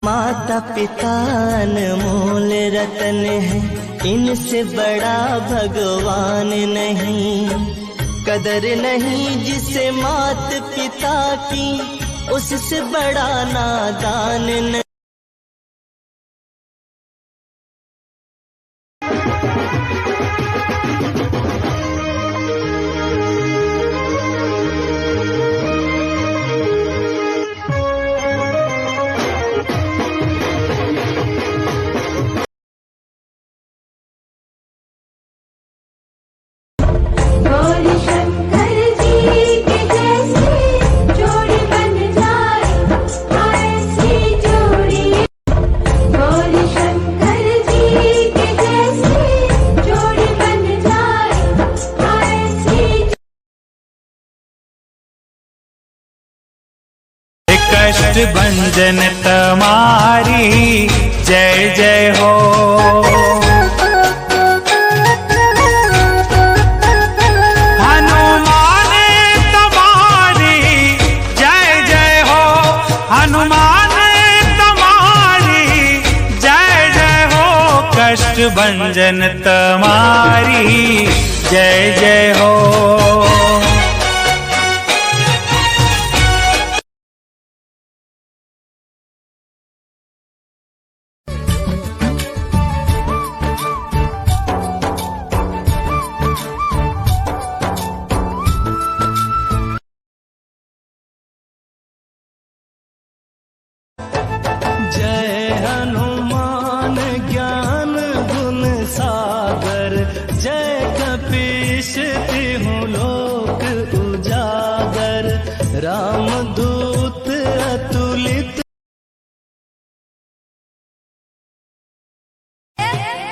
माता पिता अनमोल रतन है, इनसे बड़ा भगवान नहीं। कदर नहीं जिसे मात पिता की, उससे बड़ा नादान नहीं। कष्ट भंजन तुम्हारी जय जय हो। हनुमान तुम्हारी जय जय हो, हनुमान तुम्हारी जय जय हो। कष्ट भंजन तुम्हारी जय जय हो। जय हनुमान ज्ञान गुण सागर, जय कपीश तिहु लोक उजागर। रामदूत अतुलित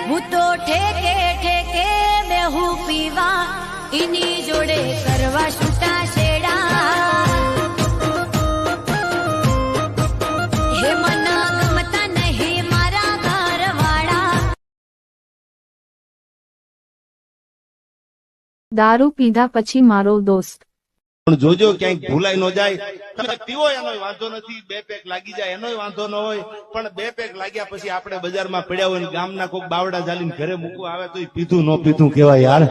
હું તો ઠેકે ઠેકે બેહુ પીવા, ઇની જોડે કરવા છૂટા છેડા। હે મના ગમતા નહીં મારા ઘરવાળા। દારૂ પીધા પછી મારો દોસ્ત પણ જોજો ક્યાંક ભૂલાઈ ન જાય। તમે પીવો એનોય વાંધો નથી, 2 પેક લાગી જાય એનોય વાંધો ન હોય, પણ 2 પેક લાગ્યા પછી આપણે બજારમાં પડ્યા હોય, ગામના કોઈક બાવડા ઝાલીને ઘરે મૂકવા આવે તો પીધું ન પીધું કહેવાય યાર।